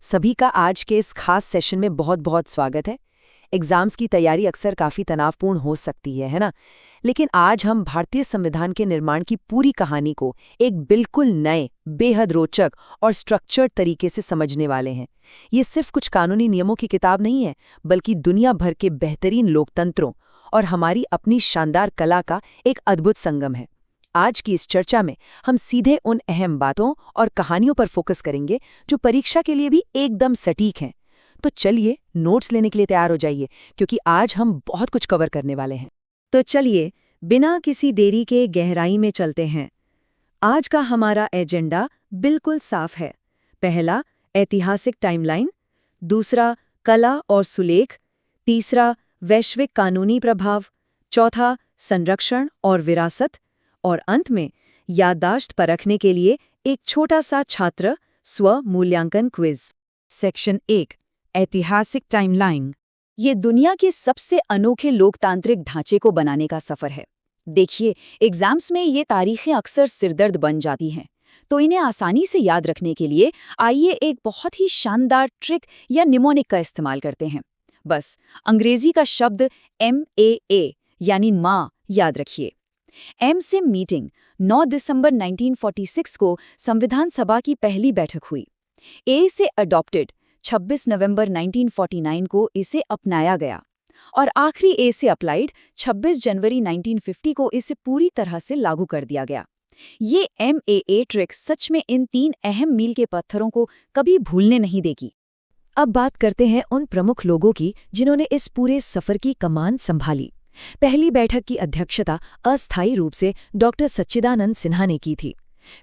सभी का आज के इस खास सेशन में बहुत बहुत स्वागत है। एग्जाम्स की तैयारी अक्सर काफ़ी तनावपूर्ण हो सकती है ना? लेकिन आज हम भारतीय संविधान के निर्माण की पूरी कहानी को एक बिल्कुल नए, बेहद रोचक और स्ट्रक्चर्ड तरीके से समझने वाले हैं। ये सिर्फ कुछ कानूनी नियमों की किताब नहीं है, बल्कि दुनिया भर के बेहतरीन लोकतंत्रों और हमारी अपनी शानदार कला का एक अद्भुत संगम है। आज की इस चर्चा में हम सीधे उन अहम बातों और कहानियों पर फोकस करेंगे जो परीक्षा के लिए भी एकदम सटीक हैं। तो चलिए नोट्स लेने के लिए तैयार हो जाइए, क्योंकि आज हम बहुत कुछ कवर करने वाले हैं। तो चलिए बिना किसी देरी के गहराई में चलते हैं। आज का हमारा एजेंडा बिल्कुल साफ है। पहला, ऐतिहासिक टाइमलाइन। दूसरा, कला और सुलेख। तीसरा, वैश्विक कानूनी प्रभाव। चौथा, संरक्षण और विरासत। और अंत में याददाश्त परखने के लिए एक छोटा सा छात्र स्व मूल्यांकन क्विज। सेक्शन 1, ऐतिहासिक टाइमलाइन। ये दुनिया के सबसे अनोखे लोकतांत्रिक ढांचे को बनाने का सफर है। देखिए, एग्जाम्स में ये तारीखें अक्सर सिरदर्द बन जाती हैं, तो इन्हें आसानी से याद रखने के लिए आइए एक बहुत ही शानदार ट्रिक या निमोनिक का इस्तेमाल करते हैं। बस अंग्रेजी का शब्द MAA यानी माँ याद रखिए। M से मीटिंग। 9 दिसंबर 1946 को संविधान सभा की पहली बैठक हुई। A से अडॉप्टेड। 26 नवंबर 1949 को इसे अपनाया गया। और आखिरी A से अप्लाइड। 26 जनवरी 1950 को इसे पूरी तरह से लागू कर दिया गया। ये MAA ट्रिक सच में इन 3 अहम मील के पत्थरों को कभी भूलने नहीं देगी। अब बात करते हैं उन प्रमुख लोगों की जिन्होंने इस पूरे सफर की कमान संभाली। पहली बैठक की अध्यक्षता अस्थायी रूप से डॉक्टर सच्चिदानंद सिन्हा ने की थी।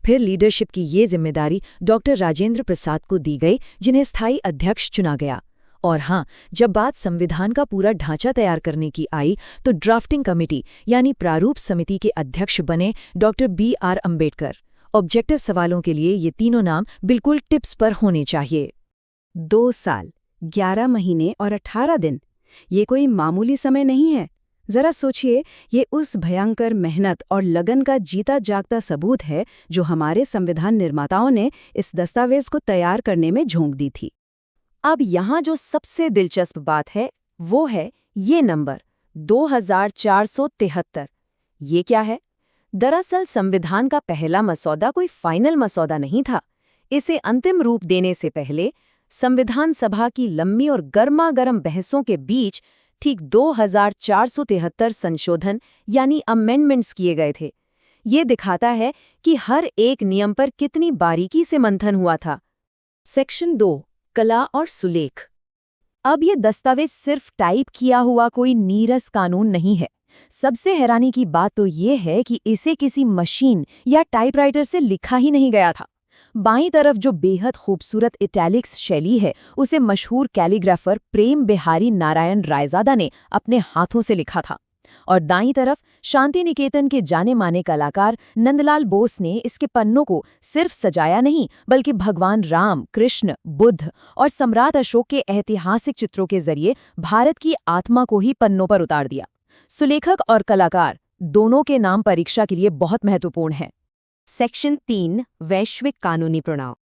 फिर लीडरशिप की ये जिम्मेदारी डॉक्टर राजेंद्र प्रसाद को दी गई, जिन्हें स्थायी अध्यक्ष चुना गया। और हाँ, जब बात संविधान का पूरा ढांचा तैयार करने की आई, तो ड्राफ्टिंग कमेटी यानी प्रारूप समिति के अध्यक्ष बने डॉक्टर BR अम्बेडकर। ऑब्जेक्टिव सवालों के लिए ये तीनों नाम बिल्कुल टिप्स पर होने चाहिए। 2 साल, 11 महीने और 18 दिन, ये कोई मामूली समय नहीं है। जरा सोचिए, ये उस भयंकर मेहनत और लगन का जीता जागता सबूत है जो हमारे संविधान निर्माताओं ने इस दस्तावेज को तैयार करने में झोंक दी थी। अब यहाँ जो सबसे दिलचस्प बात है वो है ये नंबर 2473। ये क्या है? दरअसल संविधान का पहला मसौदा कोई फाइनल मसौदा नहीं था। इसे अंतिम रूप देने से पहले संविधान सभा की लंबी और गर्मागर्म बहसों के बीच ठीक 2473 संशोधन यानी अमेंडमेंट्स किए गए थे। ये दिखाता है कि हर एक नियम पर कितनी बारीकी से मंथन हुआ था। सेक्शन 2, कला और सुलेख। अब ये दस्तावेज सिर्फ टाइप किया हुआ कोई नीरस कानून नहीं है। सबसे हैरानी की बात तो ये है कि इसे किसी मशीन या टाइपराइटर से लिखा ही नहीं गया था। बाईं तरफ जो बेहद खूबसूरत इटैलिक्स शैली है, उसे मशहूर कैलीग्राफर प्रेम बिहारी नारायण रायजादा ने अपने हाथों से लिखा था। और दाईं तरफ शांति निकेतन के जाने माने कलाकार नंदलाल बोस ने इसके पन्नों को सिर्फ सजाया नहीं, बल्कि भगवान राम, कृष्ण, बुद्ध और सम्राट अशोक के ऐतिहासिक चित्रों के जरिए भारत की आत्मा को ही पन्नों पर उतार दिया। सुलेखक और कलाकार दोनों के नाम परीक्षा के लिए बहुत महत्वपूर्ण हैं। सेक्शन 3, वैश्विक कानूनी प्रणाव।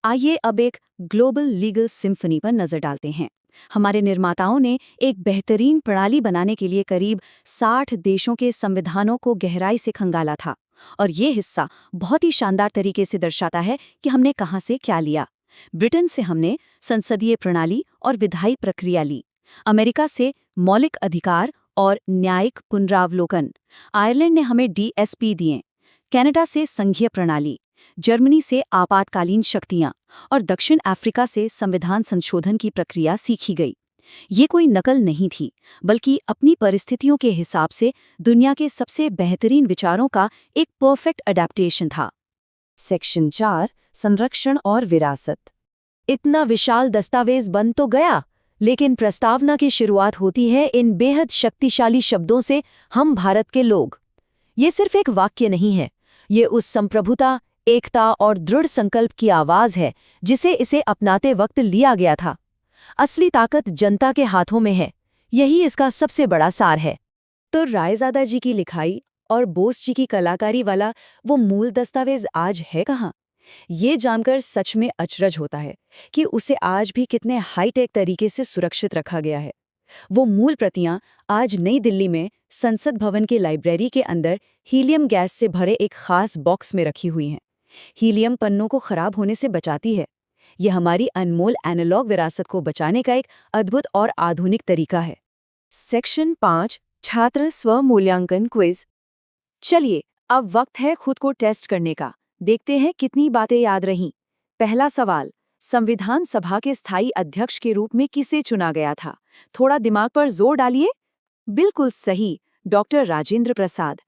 आइए अब एक ग्लोबल लीगल सिम्फनी पर नजर डालते हैं। हमारे निर्माताओं ने एक बेहतरीन प्रणाली बनाने के लिए करीब 60 देशों के संविधानों को गहराई से खंगाला था। और ये हिस्सा बहुत ही शानदार तरीके से दर्शाता है कि हमने कहाँ से क्या लिया। ब्रिटेन से हमने संसदीय प्रणाली और विधायी प्रक्रिया ली। अमेरिका से मौलिक अधिकार और न्यायिक पुनरावलोकन। आयरलैंड ने हमें DSP दिए। कनाडा से संघीय प्रणाली। जर्मनी से आपातकालीन शक्तियां और दक्षिण अफ्रीका से संविधान संशोधन की प्रक्रिया सीखी गई। ये कोई नकल नहीं थी, बल्कि अपनी परिस्थितियों के हिसाब से दुनिया के सबसे बेहतरीन विचारों का एक परफेक्ट अडैप्टेशन था। सेक्शन 4, संरक्षण और विरासत। इतना विशाल दस्तावेज बन तो गया, लेकिन प्रस्तावना की शुरुआत होती है इन बेहद शक्तिशाली शब्दों से, हम भारत के लोग। ये सिर्फ एक वाक्य नहीं है, ये उस संप्रभुता, एकता और दृढ़ संकल्प की आवाज है जिसे इसे अपनाते वक्त लिया गया था। असली ताकत जनता के हाथों में है, यही इसका सबसे बड़ा सार है। तो रायजादा जी की लिखाई और बोस जी की कलाकारी वाला वो मूल दस्तावेज आज है कहाँ? ये जानकर सच में अचरज होता है कि उसे आज भी कितने हाईटेक तरीके से सुरक्षित रखा गया है। वो मूल प्रतियां आज नई दिल्ली में संसद भवन के लाइब्रेरी के अंदर हीलियम गैस से भरे एक खास बॉक्स में रखी हुई हैं। हीलियम पन्नों को खराब होने से बचाती है। यह हमारी अनमोल एनालॉग विरासत को बचाने का एक अद्भुत और आधुनिक तरीका है। सेक्शन 5 छात्र स्व मूल्यांकन क्विज। चलिए, अब वक्त है खुद को टेस्ट करने का। देखते हैं कितनी बातें याद रहीं। पहला सवाल, संविधान सभा के स्थायी अध्यक्ष के रूप में किसे चुना गया था? थोड़ा दिमाग पर जोर डालिए। बिल्कुल सही, डॉक्टर राजेंद्र प्रसाद।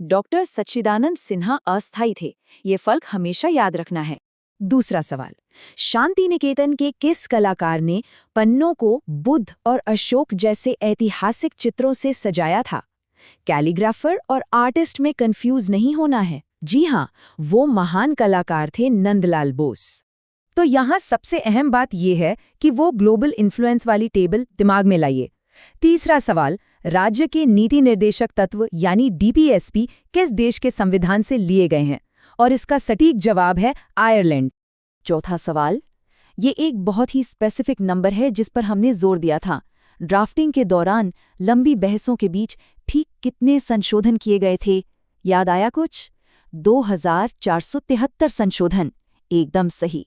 डॉक्टर सच्चिदानंद सिन्हा अस्थायी थे। ये फर्क हमेशा याद रखना है। दूसरा सवाल, शांति निकेतन के किस कलाकार ने पन्नों को बुद्ध और अशोक जैसे ऐतिहासिक चित्रों से सजाया था? कैलीग्राफर और आर्टिस्ट में कंफ्यूज नहीं होना है। जी हाँ, वो महान कलाकार थे नंदलाल बोस। तो यहाँ सबसे अहम बात यह है कि वो ग्लोबल इन्फ्लुएंस वाली टेबल दिमाग में लाइए। तीसरा सवाल, राज्य के नीति निर्देशक तत्व यानी डीपीएसपी किस देश के संविधान से लिए गए हैं? और इसका सटीक जवाब है आयरलैंड। चौथा सवाल, ये एक बहुत ही स्पेसिफिक नंबर है जिस पर हमने जोर दिया था। ड्राफ्टिंग के दौरान लंबी बहसों के बीच ठीक कितने संशोधन किए गए थे? याद आया कुछ? 2473 संशोधन। एकदम सही।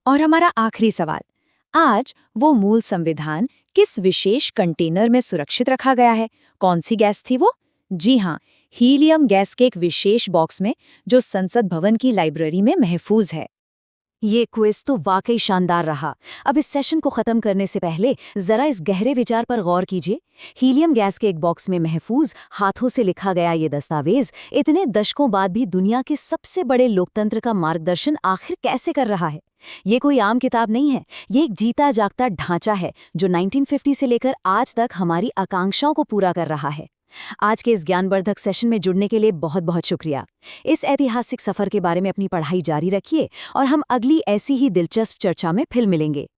और हमारा आखिरी सवाल, आज वो मूल संविधान किस विशेष कंटेनर में सुरक्षित रखा गया है? कौन सी गैस थी वो? जी हाँ, हीलियम गैस के एक विशेष बॉक्स में जो संसद भवन की लाइब्रेरी में महफूज है। ये क्विज तो वाकई शानदार रहा। अब इस सेशन को खत्म करने से पहले जरा इस गहरे विचार पर गौर कीजिए। हीलियम गैस के एक बॉक्स में महफूज, हाथों से लिखा गया ये दस्तावेज इतने दशकों बाद भी दुनिया के सबसे बड़े लोकतंत्र का मार्गदर्शन आखिर कैसे कर रहा है? ये कोई आम किताब नहीं है, ये एक जीता जागता ढांचा है जो 1950 से लेकर आज तक हमारी आकांक्षाओं को पूरा कर रहा है। आज के इस ज्ञानवर्धक सेशन में जुड़ने के लिए बहुत बहुत शुक्रिया। इस ऐतिहासिक सफर के बारे में अपनी पढ़ाई जारी रखिए और हम अगली ऐसी ही दिलचस्प चर्चा में फिर मिलेंगे।